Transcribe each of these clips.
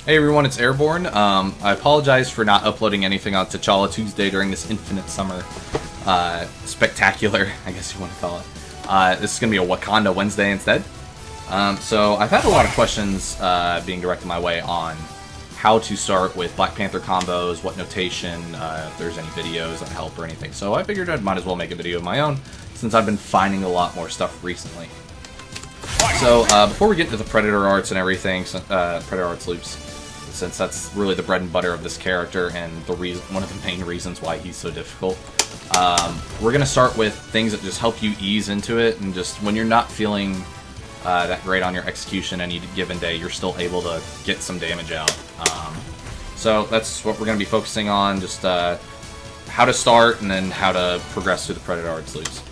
Hey everyone, it's Airborne. I apologize for not uploading anything on T'Challa Tuesday during this Infinite Summer spectacular, I guess you want to call it. This is going to be a Wakanda Wednesday instead. So I've had a lot of questions being directed my way on how to start with Black Panther combos, what notation, if there's any videos that help or anything. So I figured I might as well make a video of my own, since I've been finding a lot more stuff recently. So before we get into the Predator Arts and everything, Predator Arts loops, since that's really the bread and butter of this character and the one of the main reasons why he's so difficult, we're going to start with things that just help you ease into it, and just when you're not feeling that great on your execution any given day, you're still able to get some damage out. So that's what we're going to be focusing on, just how to start and then how to progress through the Predator Arts loops.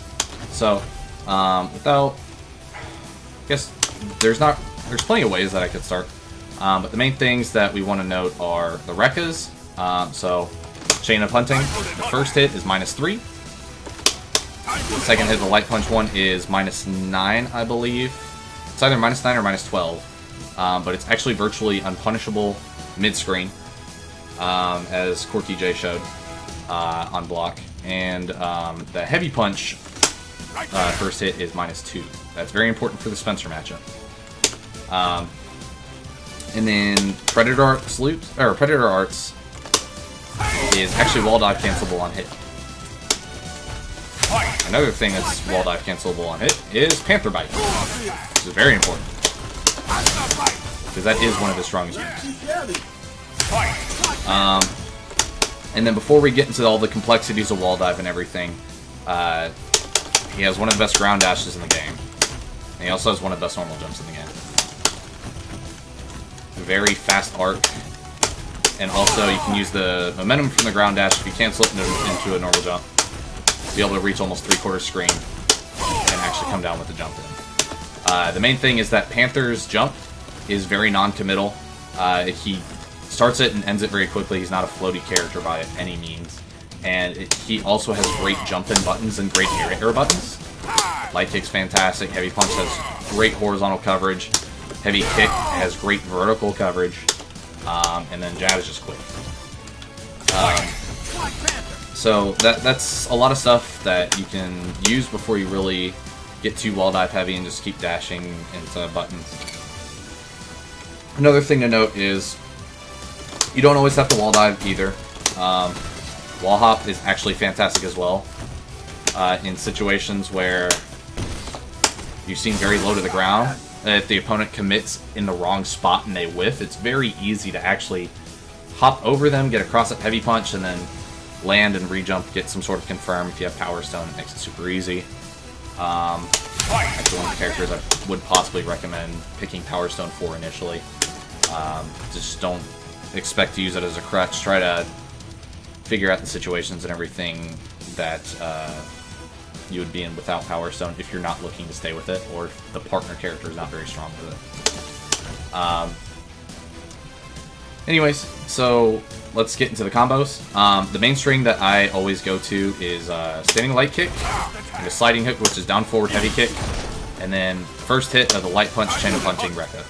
So without, I guess there's plenty of ways that I could start. But the main things that we want to note are the Rekkas. So, Chain of Hunting, the first hit is -3. The second hit, the Light Punch one, is -9, I believe. It's either -9 or -12. But it's actually virtually unpunishable mid-screen, as Corky J showed on block. And the Heavy Punch first hit is -2. That's very important for the Spencer matchup. And then Predator Arts loops, or Predator Arts is actually wall dive cancelable on hit. Another thing that's wall dive cancelable on hit is Panther Bite, which is very important, because that is one of his strongest moves. And then before we get into all the complexities of wall dive and everything, he has one of the best ground dashes in the game, and he also has one of the best normal jumps in the game. Very fast arc, and also you can use the momentum from the ground dash if you cancel it into a normal jump to be able to reach almost 3/4 screen and actually come down with the jump in. The main thing is that Panther's jump is very non-committal. He starts it and ends it very quickly. He's not a floaty character by any means, and he also has great jump-in buttons and great air buttons. Light kick's fantastic. Heavy punch has great horizontal coverage. Heavy kick has great vertical coverage, and then jab is just quick. So that's a lot of stuff that you can use before you really get too wall dive heavy and just keep dashing into buttons. Another thing to note is you don't always have to wall dive either. Wall hop is actually fantastic as well in situations where you seem very low to the ground. If the opponent commits in the wrong spot and they whiff, it's very easy to actually hop over them, get across that heavy punch, and then land and re-jump, get some sort of confirm. If you have Power Stone, it makes it super easy. Actually, one of the characters I would possibly recommend picking Power Stone for initially. Just don't expect to use it as a crutch. Try to figure out the situations and everything that you would be in without Power Stone if you're not looking to stay with it, or if the partner character is not very strong with it. Anyways, so let's get into the combos. The main string that I always go to is standing light kick, and a sliding hook, which is down forward heavy kick, and then first hit of the light punch chain of punching Rekka.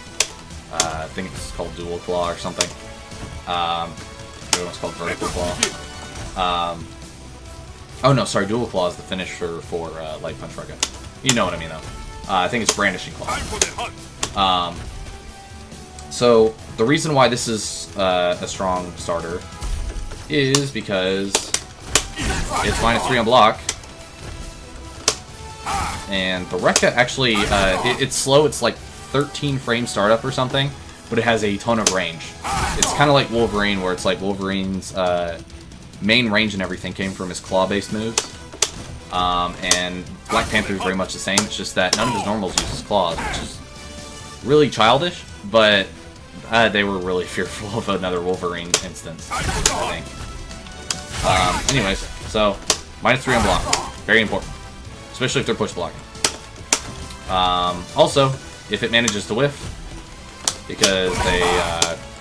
I think it's called dual claw or something. The other one's called vertical claw. Oh no, sorry, dual claw is the finisher for light punch Rekka. You know what I mean though. I think it's brandishing claw. So the reason why this is a strong starter is because it's -3 on block, and the Rekka actually it's slow. It's like 13 frame startup or something, but it has a ton of range. It's kind of like Wolverine, where it's like Wolverine's main range and everything came from his claw-based moves, and Black Panther is very much the same. It's just that none of his normals use his claws, which is really childish, but they were really fearful of another Wolverine instance, I think. Anyways, so -3 on block, very important, especially if they're push blocking. Also, if it manages to whiff, because they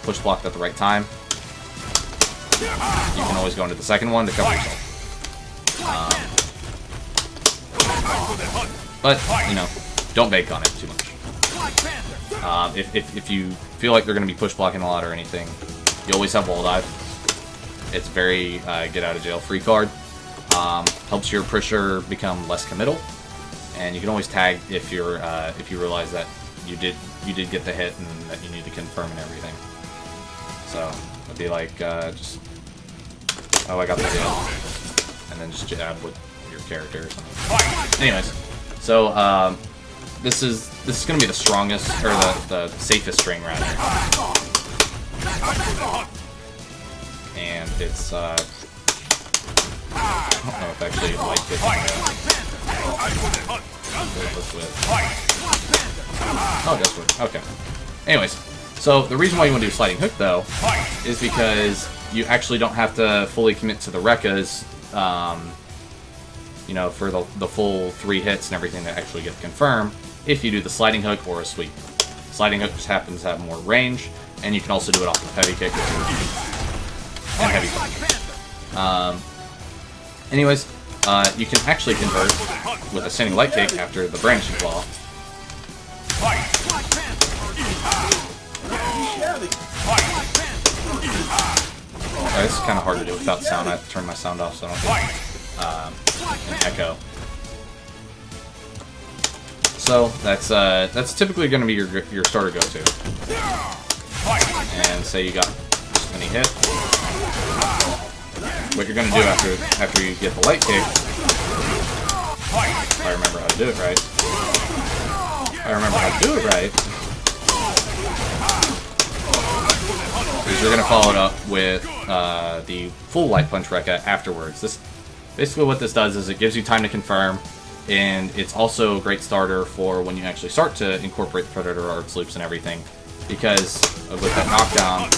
push blocked at the right time, you can always go into the second one to cover yourself. But, you know, don't bank on it too much. If you feel like they're going to be push blocking a lot or anything, you always have wall dive. It's very get out of jail free card. Helps your pusher become less committal, and you can always tag if you realize that you did get the hit and that you need to confirm and everything. So it'd be like just I got the hit, and then just jab with your character or something. Anyways, so this is going to be the strongest or the safest string rather, and it's I don't know if actually like this. Oh, it does work. Okay. Anyways, so the reason why you want to do sliding hook though is because you actually don't have to fully commit to the rekkas, you know, for the full 3 hits and everything to actually get confirmed if you do the sliding hook or a sweep. Sliding hook just happens to have more range, and you can also do it off of heavy kick and heavy punch. Anyways, you can actually convert with a standing light kick after the brandishing claw. It's kind of hard to do without sound. I have to turn my sound off so I don't get an echo. So that's typically going to be your starter go-to. And say you got this many hits. What you're going to do after you get the light kick, if I remember how to do it right. Is you're going to follow it up with the full light punch rekka afterwards. Basically what this does is it gives you time to confirm, and it's also a great starter for when you actually start to incorporate the Predator Arts loops and everything, because with that knockdown,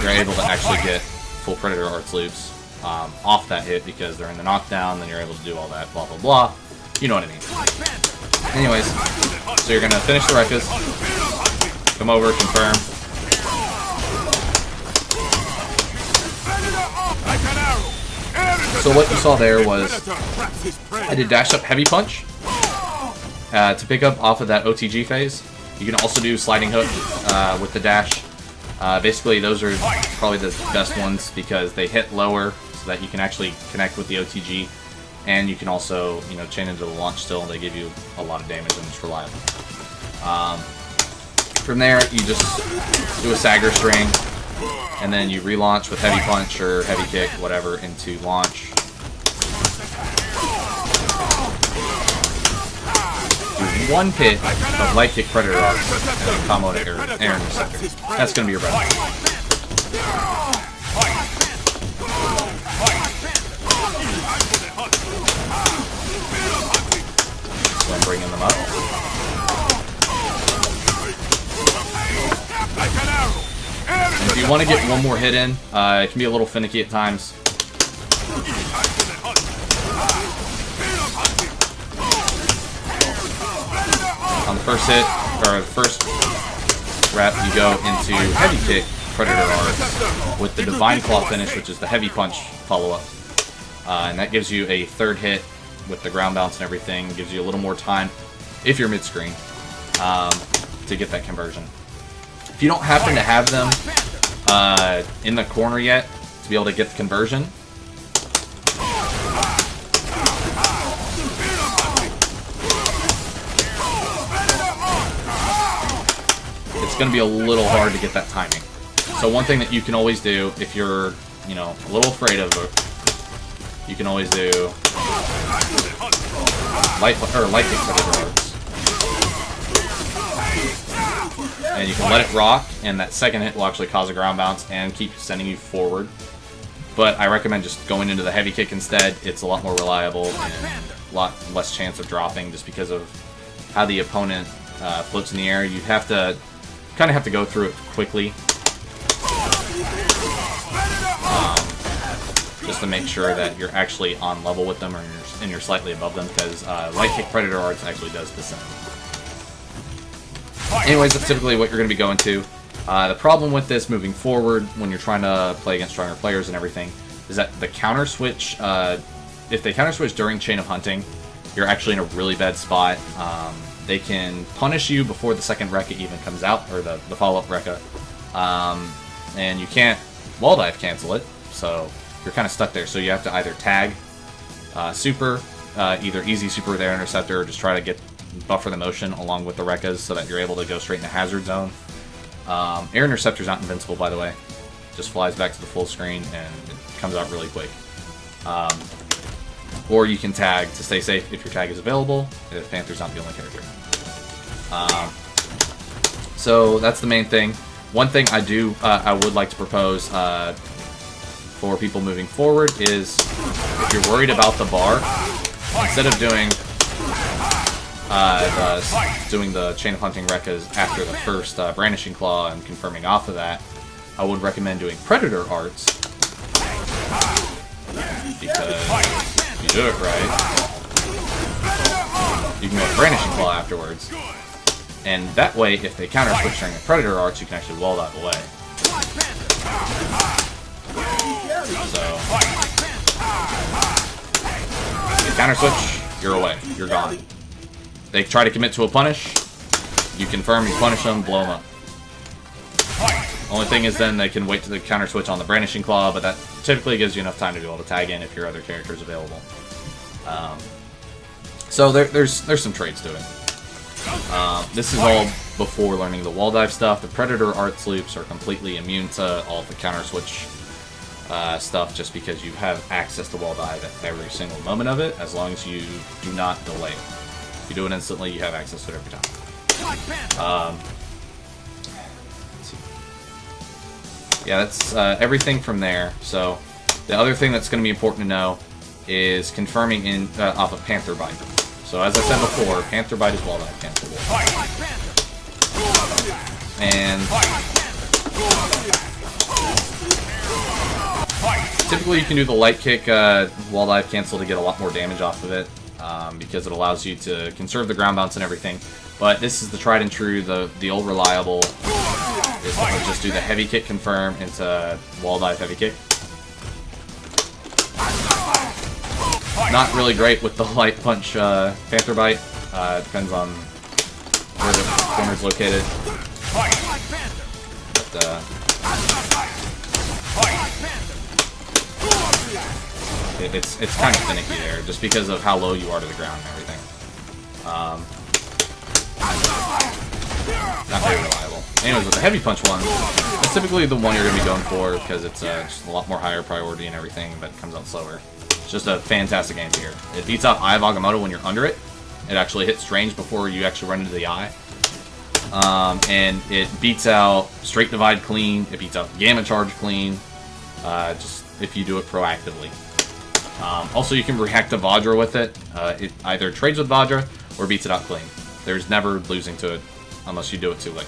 you're able to actually get full Predator Arts loops off that hit because they're in the knockdown, then you're able to do all that, blah, blah, blah. You know what I mean. Anyways, so you're going to finish the rekkas, come over, confirm. So what you saw there was I did dash up heavy punch to pick up off of that OTG phase. You can also do sliding hook with the dash. Basically, those are probably the best ones because they hit lower so that you can actually connect with the OTG, and you can also, you know, chain into the launch still, and they give you a lot of damage and it's reliable. From there, you just do a Sagger string, and then you relaunch with heavy punch or heavy kick, whatever, into launch. Do 1 hit of light kick Predator Arts and then combo to Air Interceptor. That's going to be your bread. So I'm bringing them up. And if you want to get one more hit in, it can be a little finicky at times. On the first hit, or the first rep, you go into heavy kick Predator Arts with the Divine Claw finish, which is the heavy punch follow-up. And that gives you a 3rd hit with the ground bounce and everything. Gives you a little more time, if you're mid-screen, to get that conversion. If you don't happen to have them in the corner yet to be able to get the conversion, it's going to be a little hard to get that timing. So one thing that you can always do, if you're, you know, a little afraid of it, you can always do light kick Predator Arts. And you can let it rock, and that second hit will actually cause a ground bounce and keep sending you forward. But I recommend just going into the heavy kick instead. It's a lot more reliable and a lot less chance of dropping just because of how the opponent floats in the air. You have to kind of have to go through it quickly, just to make sure that you're actually on level with them, or you're slightly above them, because light kick Predator Arts actually does descend. Anyways, that's typically what you're going to be going to. The problem with this moving forward, when you're trying to play against stronger players and everything, is that the counter switch, if they counter switch during Chain of Hunting, you're actually in a really bad spot. They can punish you before the second Rekka even comes out, or the follow-up Rekka. And you can't wall dive cancel it, so you're kind of stuck there. So you have to either tag super, either easy super with Air Interceptor, or just try to buffer the motion along with the Rekkas so that you're able to go straight in the hazard zone. Air Interceptor's not invincible, by the way. Just flies back to the full screen and it comes out really quick. Or you can tag to stay safe if your tag is available, if Panther's not the only character. So that's the main thing. One thing I would like to propose for people moving forward is, if you're worried about the bar, instead of doing the Chain of Hunting Rekkas after the first Brandishing Claw and confirming off of that, I would recommend doing Predator Arts, because if you do it right, you can go with Brandishing Claw afterwards. And that way, if they counter switch during the Predator Arts, you can actually wall that away. So, if you counter switch, you're away. You're gone. They try to commit to a punish, you confirm, you punish them, blow them up. Only thing is then they can wait to the counter switch on the Brandishing Claw, but that typically gives you enough time to be able to tag in if your other character is available. So there's some trades to it. This is all before learning the wall dive stuff. The Predator Arts loops are completely immune to all the counter switch stuff, just because you have access to wall dive at every single moment of it, as long as you do not delay. If you do it instantly, you have access to it every time. Let's see. Yeah, that's everything from there. So the other thing that's going to be important to know is confirming in off of Panther Bite. So as I said before, Panther Bite is wall dive cancelable. And typically you can do the light kick wall dive cancel to get a lot more damage off of it, because it allows you to conserve the ground bounce and everything. But this is the tried and true, the old reliable, is to just do the heavy kick confirm into wall dive heavy kick. Not really great with the light punch Panther Bite. Depends on where the corner's located. But, it's kind of finicky there, just because of how low you are to the ground and everything. Not very reliable. Anyways, with the heavy punch one, that's typically the one you're going to be going for, because it's just a lot more higher priority and everything, but it comes out slower. It's just a fantastic anti-air. It beats out Eye of Agamotto when you're under it. It actually hits range before you actually run into the eye. And it beats out Straight Divide clean. It beats out Gamma Charge clean. Just if you do it proactively. Also, you can react to Vajra with it. It either trades with Vajra or beats it out clean. There's never losing to it unless you do it too late.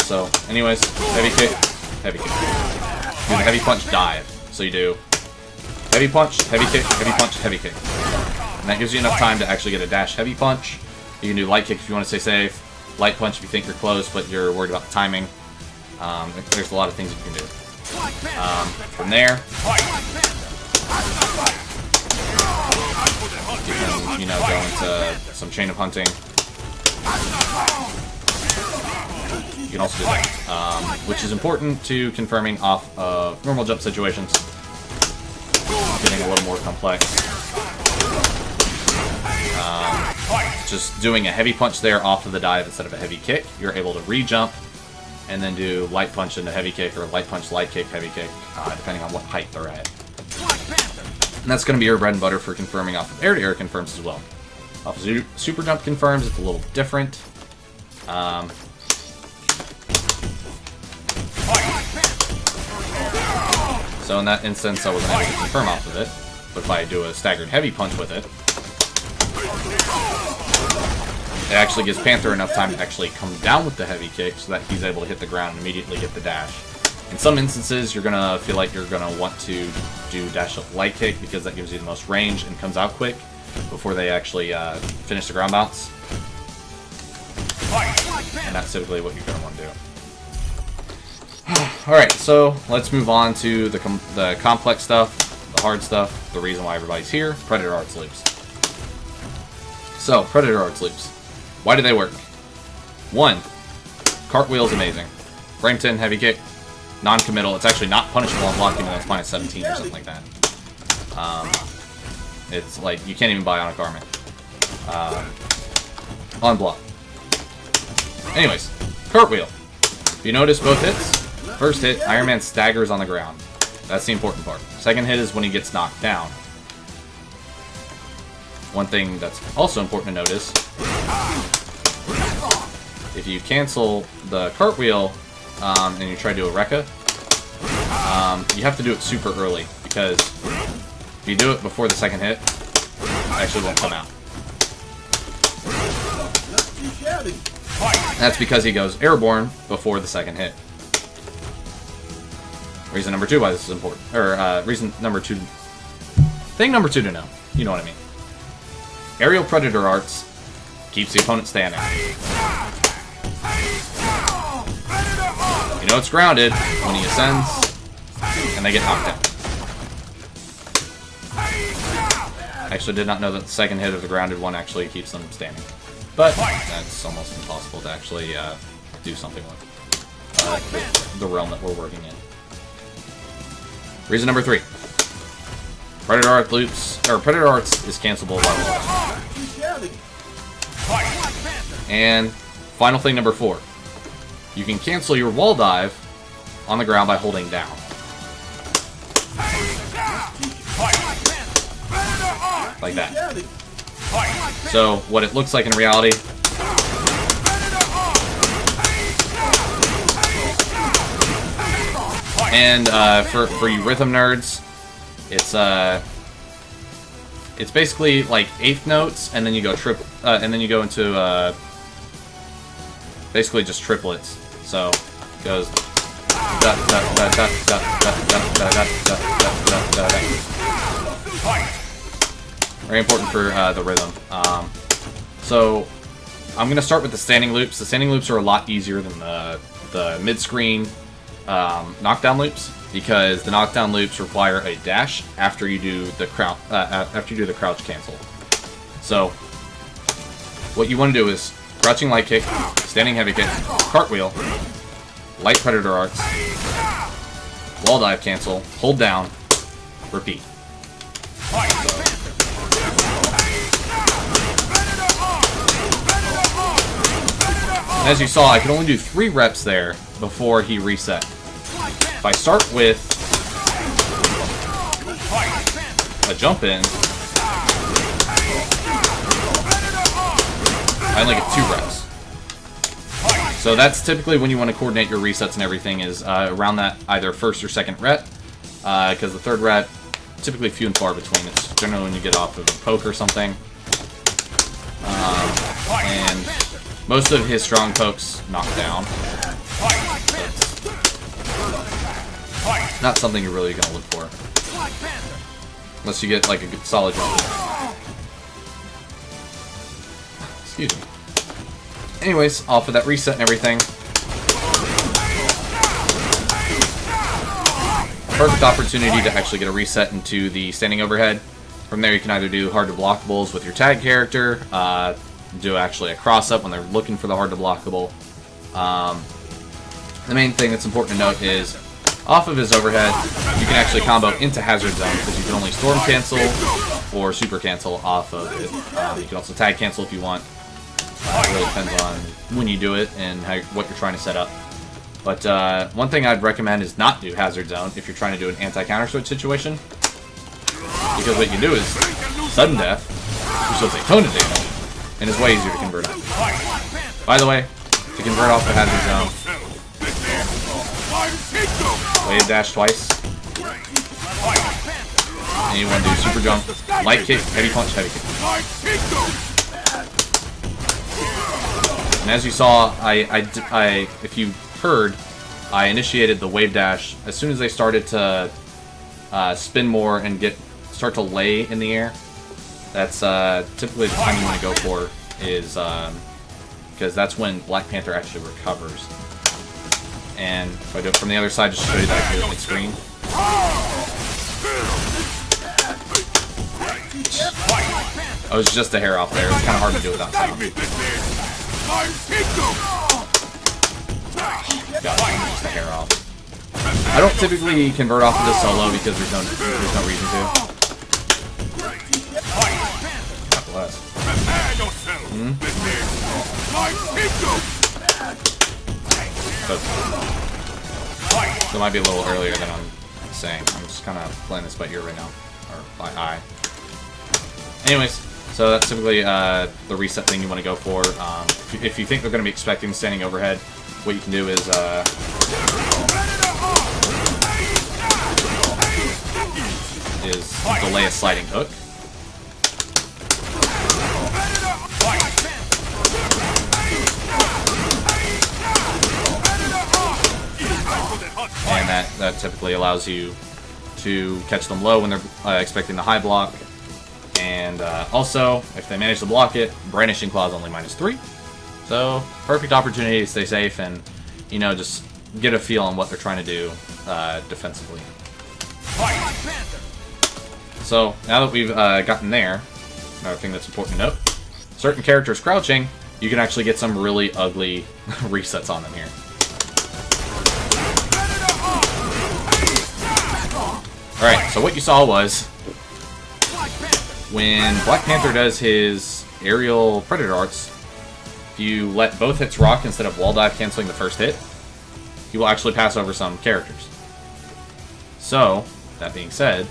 So, anyways, heavy kick, heavy kick. Do the heavy punch dive. So you do heavy punch, heavy kick, heavy punch, heavy kick. And that gives you enough time to actually get a dash heavy punch. You can do light kick if you want to stay safe. Light punch if you think you're close but you're worried about the timing. There's a lot of things you can do. From there, you can, go into some Chain of Hunting. You can also do that, which is important to confirming off of normal jump situations. Getting a little more complex. Just doing a heavy punch there off of the dive instead of a heavy kick, you're able to re-jump and then do light punch into heavy kick, or light punch, light kick, heavy kick, depending on what height they're at. And that's going to be your bread and butter for confirming off of air-to-air confirms as well. Off of super jump confirms, it's a little different. So in that instance, I wasn't able to confirm off of it, but if I do a staggered heavy punch with it, it actually gives Panther enough time to actually come down with the heavy kick so that he's able to hit the ground and immediately get the dash. In some instances, you're going to feel like you're going to want to do dash up light kick because that gives you the most range and comes out quick before they actually finish the ground bounce. And that's typically what you're going to want to do. Alright, so let's move on to the complex stuff. the hard stuff, the reason why everybody's here, Predator Arts loops. So, Predator Arts loops. Why do they work? 1. Cartwheel is amazing. Frame 10, heavy kick, non-committal. It's actually not punishable on block, even though it's minus 17 or something like that. It's like, you can't even buy on a garment. On block. Anyways, cartwheel. If you notice both hits, first hit, Iron Man staggers on the ground. That's the important part. Second hit is when he gets knocked down. One thing that's also important to notice, if you cancel the cartwheel and you try to do a Rekka, you have to do it super early, because if you do it before the second hit, it actually won't come out. That's because he goes airborne before the second hit. Reason number 2 why this is important. Or, reason number 2... Thing number 2 to know. You know what I mean. Aerial Predator Arts keeps the opponent standing. You know it's grounded when he ascends and they get knocked down. I actually did not know that the second hit of the grounded one actually keeps them standing. But that's almost impossible to actually do something with the realm that we're working in. Reason number 3. Predator Arts loops, or Predator Arts is cancelable by wall dive. And final thing number 4. You can cancel your wall dive on the ground by holding down. Like that. So, what it looks like in reality... And for you rhythm nerds, it's basically like eighth notes, and then you go into basically just triplets. So it goes very important for the rhythm. So I'm gonna start with the standing loops. The standing loops are a lot easier than the mid-screen knockdown loops, because the knockdown loops require a dash after you do the crouch cancel. So what you want to do is crouching light kick, standing heavy kick, cartwheel, light Predator Arts, wall dive cancel, hold down, repeat. And as you saw, I could only do 3 reps there before he reset. If I start with a jump in, I only get 2 reps. So that's typically when you want to coordinate your resets and everything, is around that either first or second rep, because the third rep, typically few and far between. It's generally when you get off of a poke or something. And most of his strong pokes knock down. Not something you're really going to look for. Unless you get like a good solid jump. Excuse me. Anyways, off of that reset and everything. Perfect opportunity to actually get a reset into the standing overhead. From there you can either do hard to blockables with your tag character, do actually a cross up when they're looking for the hard to blockable. The main thing that's important to note is, off of his overhead, you can actually combo into hazard zone, because you can only storm cancel or super cancel off of it. You can also tag cancel if you want. It really depends on when you do it and what you're trying to set up. But one thing I'd recommend is not do hazard zone if you're trying to do an anti-counter switch situation, because what you can do is sudden death, which does a ton of damage, and is way easier to convert on. By the way, to convert off the hazard zone, wave dash twice, and you want to do super jump, light kick, heavy punch, heavy kick. And as you saw, if you heard, I initiated the wave dash as soon as they started to spin more and start to lay in the air. That's typically the time you want to go for, is because that's when Black Panther actually recovers. And if I do it from the other side, just to show you that I can do it mid-screen. I was just a hair off there. It's kind of hard to do without sound. Got just a hair off. I don't typically convert off of this solo because there's no reason to. God bless. So it might be a little earlier than I'm saying. I'm just kind of playing this by ear right now, or by eye. Anyways, so that's typically the reset thing you want to go for. If you think they're going to be expecting standing overhead, what you can do is delay a sliding hook. And that typically allows you to catch them low when they're expecting the high block. And also, if they manage to block it, Brandishing Claw is only -3. So, perfect opportunity to stay safe and, you know, just get a feel on what they're trying to do defensively. So, now that we've gotten there, another thing that's important to note, certain characters crouching, you can actually get some really ugly resets on them here. Alright, so what you saw was, when Black Panther does his aerial Predator Arts, if you let both hits rock instead of wall dive canceling the first hit, he will actually pass over some characters. So, that being said,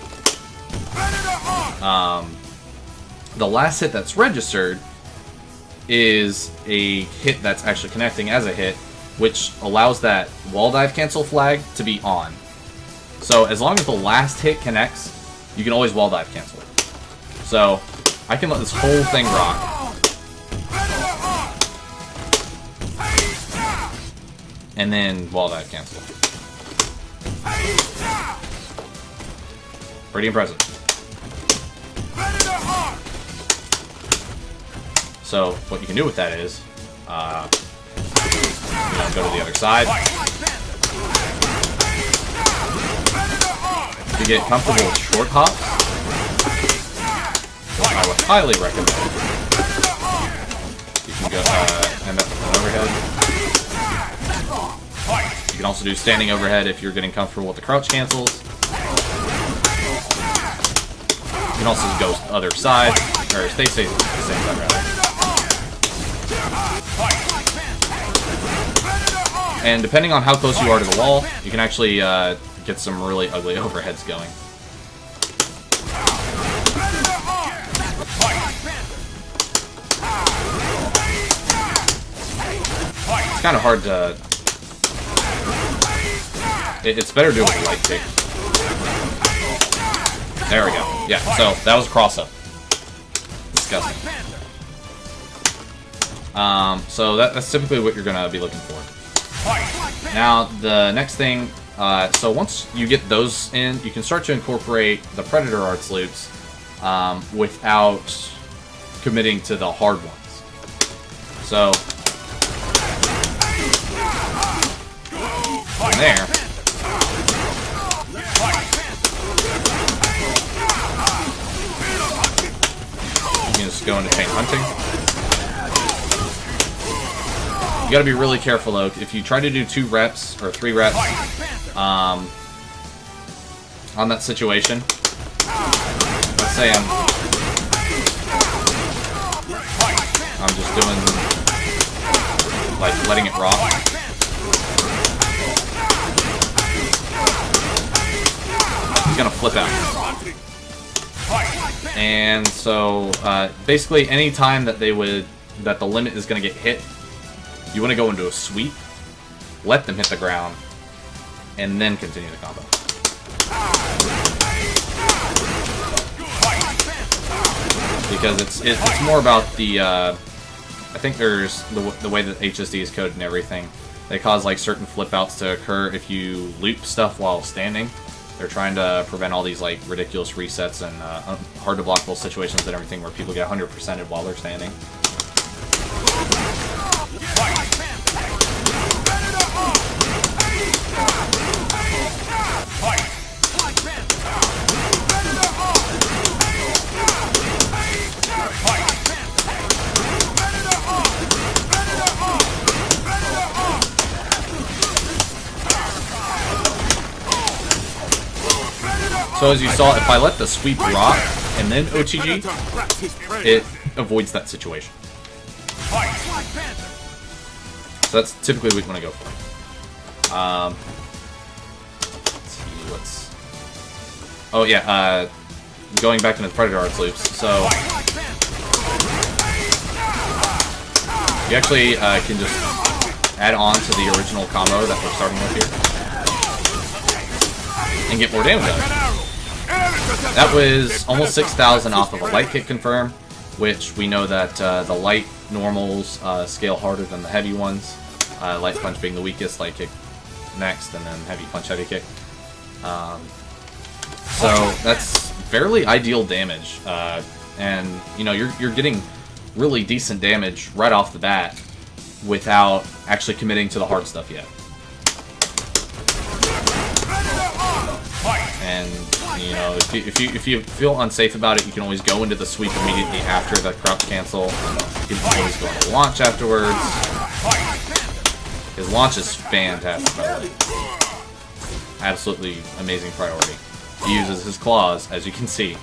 the last hit that's registered is a hit that's actually connecting as a hit, which allows that wall dive cancel flag to be on. So as long as the last hit connects, you can always wall dive cancel. So I can let this whole thing rock. And then wall dive cancel. Pretty impressive. So what you can do with that is, you know, go to the other side. To get comfortable with short hops, which I would highly recommend. You can go end up with an overhead. You can also do standing overhead if you're getting comfortable with the crouch cancels. You can also go other side, or stay safe the same side rather. And depending on how close you are to the wall, you can actually get some really ugly overheads going. It's kind of hard to... It's better to do it with a light kick. There we go. Yeah, so that was a cross-up. Disgusting. So that's typically what you're going to be looking for. Now, the next thing... so once you get those in, you can start to incorporate the Predator Arts loops without committing to the hard ones. So, from there, you can just go into chain hunting. You gotta be really careful though. If you try to do 2 reps or 3 reps on that situation, let's say I'm just doing, like, letting it rock. He's gonna flip out. And so, basically, any time that the limit is gonna get hit, you want to go into a sweep, let them hit the ground, and then continue the combo. Because it's more about the I think there's the way that HSD is coded and everything. They cause like certain flip outs to occur if you loop stuff while standing. They're trying to prevent all these like ridiculous resets and hard to blockable situations and everything where people get 100%ed while they're standing. So as you saw, if I let the sweep rock and then OTG, it avoids that situation. So that's typically what you want to go for. Let's see, oh yeah, going back into the Predator Arts loops. So you actually can just add on to the original combo that we're starting with here and get more damage out of it. That was almost 6,000 off of a light kick confirm, which we know that the light normals scale harder than the heavy ones. Light punch being the weakest, light kick next, and then heavy punch, heavy kick. So that's fairly ideal damage, and you know you're getting really decent damage right off the bat without actually committing to the hard stuff yet. And you know, if you feel unsafe about it, you can always go into the sweep immediately after the crouch cancel. You can always go into launch afterwards. His launch is fantastic, by the way. Absolutely amazing priority. He uses his claws, as you can see.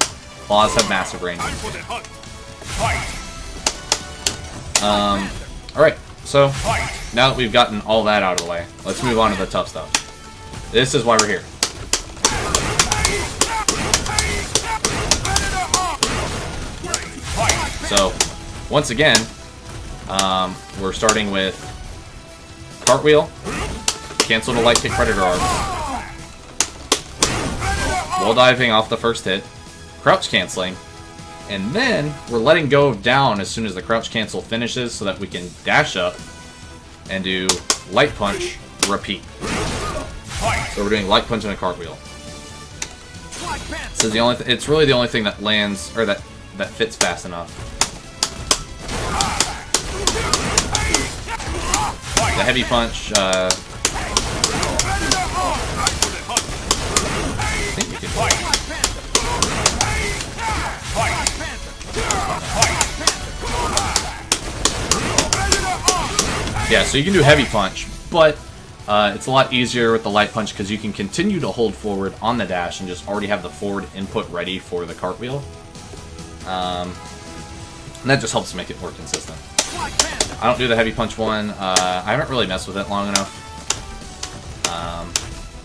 Claws have massive range. Alright, so now that we've gotten all that out of the way, let's move on to the tough stuff. This is why we're here. So, once again, we're starting with cartwheel, cancel to light kick Predator Arts, wall diving off the first hit, crouch canceling, and then we're letting go of down as soon as the crouch cancel finishes so that we can dash up and do light punch, repeat. So we're doing light punch and a cartwheel. So it's really the only thing that lands, or that fits fast enough. The heavy punch, I think you can do it. Yeah, so you can do heavy punch, but it's a lot easier with the light punch because you can continue to hold forward on the dash and just already have the forward input ready for the cartwheel. And that just helps make it more consistent. I don't do the heavy punch one. I haven't really messed with it long enough.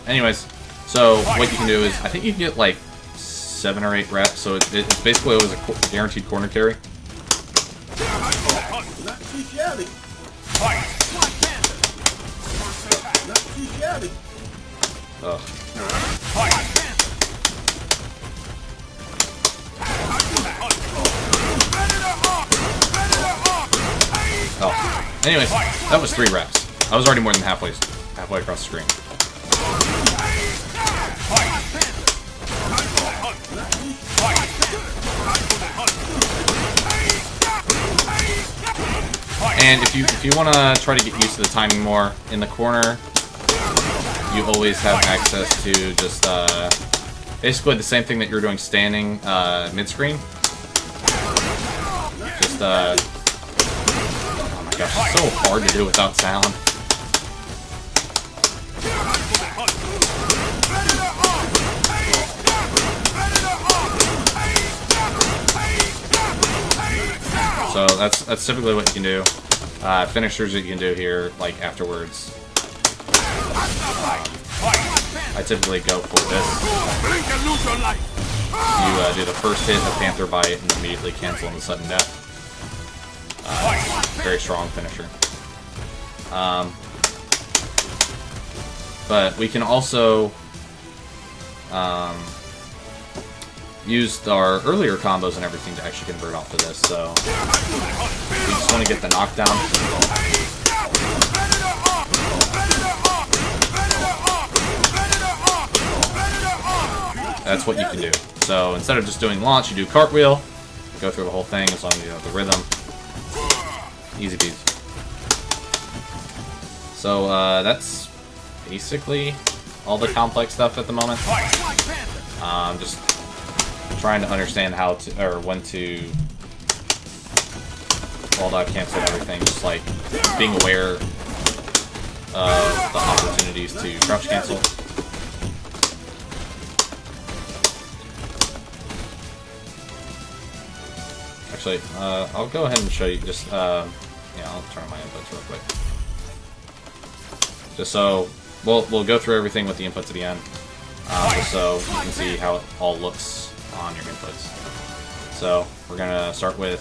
Anyways, so what you can do is, I think you can get like 7 or 8 reps, so it's basically always a guaranteed corner carry. Ugh. Oh. Anyways, that was 3 reps. I was already more than halfway across the screen. And if you want to try to get used to the timing more in the corner, you always have access to just basically the same thing that you're doing standing mid-screen. Just oh my gosh, it's so hard to do without sound. So that's typically what you can do. Finishers that you can do here, like afterwards. I typically go for this. You do the first hit, the Panther Bite, and immediately cancel on the sudden death. Very strong finisher. But we can also use our earlier combos and everything to actually convert off of this. So we just want to get the knockdown. That's what you can do. So instead of just doing launch, you do cartwheel. Go through the whole thing as long as you have the rhythm. Easy peasy. So that's basically all the complex stuff at the moment. Just trying to understand how to, or when to wall dive, cancel everything. Just like being aware of the opportunities to crouch cancel. Actually, I'll go ahead and show you just, yeah, I'll turn on my inputs real quick. Just so, we'll go through everything with the inputs at the end, just so you can see how it all looks on your inputs. So, we're gonna start with...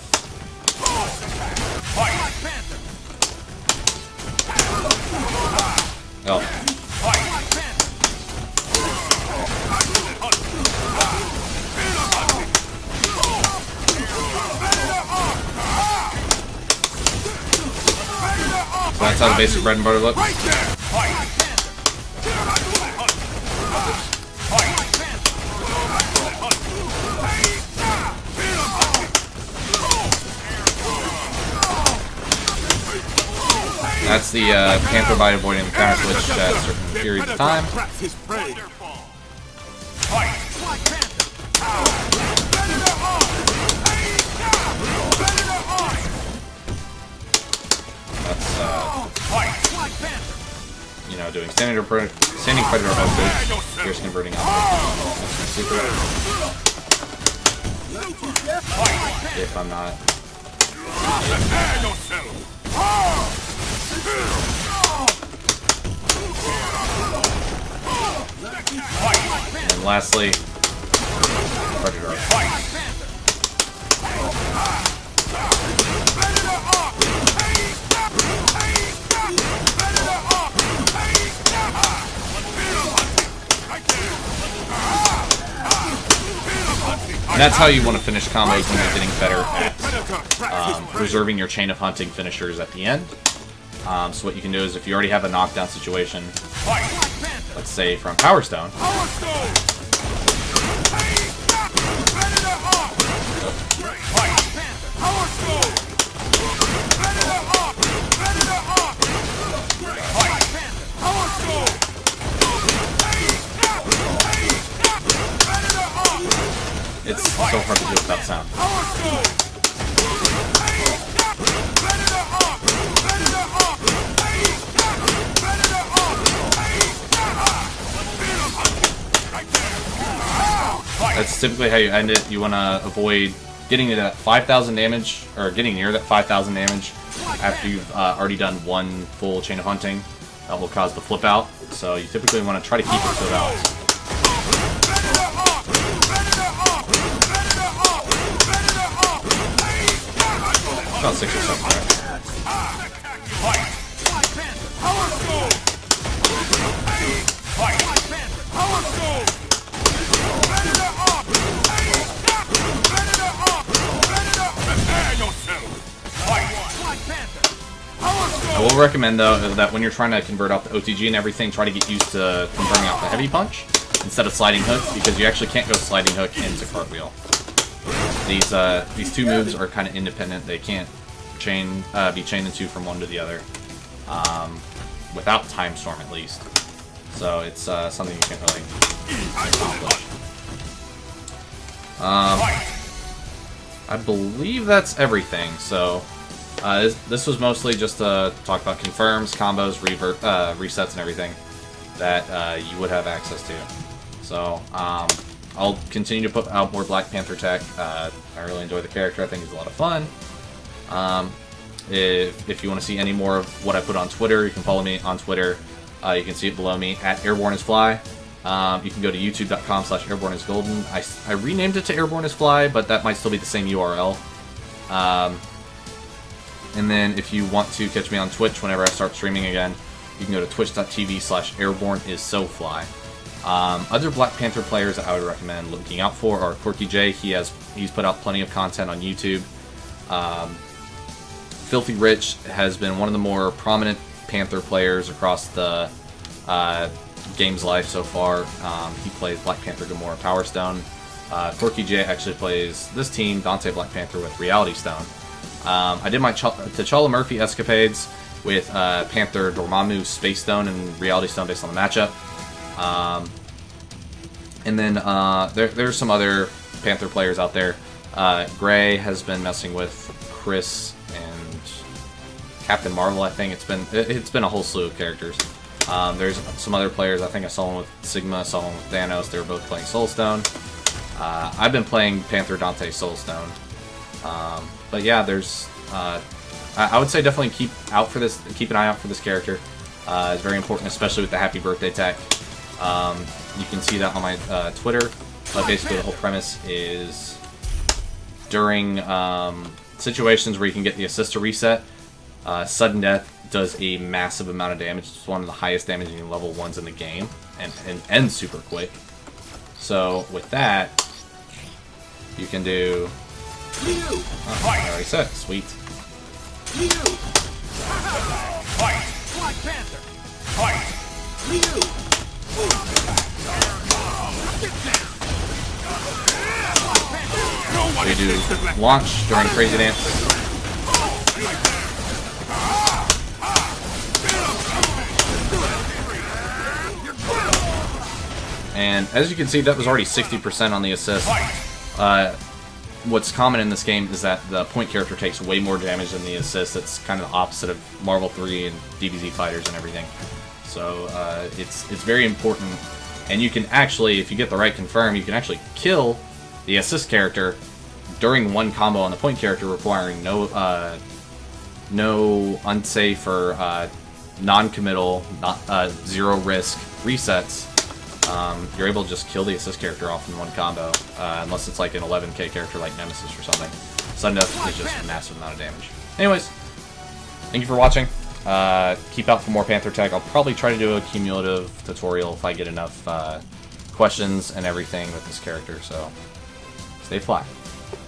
Oh. So that's how the basic bread and butter looks. That's the Panther by avoiding the counter switch at certain periods of time. That's you know, doing standing predator ulti, fierce converting out. If I'm not. And lastly, Predator Arts. And that's how you want to finish combos when you're getting better at preserving your chain of hunting finishers at the end. So what you can do is, if you already have a knockdown situation, let's say from Power Stone, it's so hard to do without sound. That's typically how you end it. You want to avoid getting to that 5,000 damage, or getting near that 5,000 damage after you've already done one full chain of hunting. That will cause the flip out. So you typically want to try to keep it to about about 6 or 7 rounds. I will recommend, though, that when you're trying to convert out the OTG and everything, try to get used to converting out the heavy punch instead of sliding hook, because you actually can't go sliding hook into cartwheel. These two moves are kind of independent. They can't be chained into from one to the other without Time Storm, at least. So it's something you can't really accomplish. I believe that's everything. So this was mostly just to talk about confirms, combos, resets, and everything that you would have access to. So I'll continue to put out more Black Panther tech. I really enjoy the character. I think he's a lot of fun. If you want to see any more of what I put on Twitter, you can follow me on Twitter. You can see it below me at AirborneIsFly. You can go to youtube.com/AirborneIsGolden. I renamed it to AirborneIsFly, but that might still be the same URL. And then if you want to catch me on Twitch whenever I start streaming again, you can go to twitch.tv/AirborneIsSoFly. Other Black Panther players that I would recommend looking out for are Corky J. He's put out plenty of content on YouTube. Filthy Rich has been one of the more prominent Panther players across the game's life so far. He plays Black Panther Gamora Power Stone. Corky J actually plays this team, Dante Black Panther, with Reality Stone. I did my T'Challa Murphy escapades with Panther Dormammu Space Stone and Reality Stone based on the matchup. And then there's some other Panther players out there. Gray has been messing with Chris and Captain Marvel. I think it's been a whole slew of characters. There's some other players. I think I saw one with Sigma, saw one with Thanos. They were both playing Soulstone. I've been playing Panther Dante Soulstone. But yeah, there's I would say definitely keep an eye out for this character. It's very important, especially with the Happy Birthday tech. You can see that on my Twitter. But basically, the whole premise is during situations where you can get the assist to reset, sudden death does a massive amount of damage. It's one of the highest damaging level 1s in the game, and ends super quick. So with that, you can do. Oh, I already said it. Sweet. Black Panther. We do launch during Crazy Dance. And as you can see, that was already 60% on the assist. What's common in this game is that the point character takes way more damage than the assist. It's kind of the opposite of Marvel 3 and DBZ fighters and everything. So it's very important. And you can actually, if you get the right confirm, you can actually kill the assist character during one combo on the point character, requiring no unsafe or non-committal, zero risk resets. You're able to just kill the assist character off in one combo, unless it's like an 11k character like Nemesis or something. Sudden death is just a massive amount of damage. Anyways, thank you for watching. Keep out for more Panther tech. I'll probably try to do a cumulative tutorial if I get enough questions and everything with this character, so stay fly.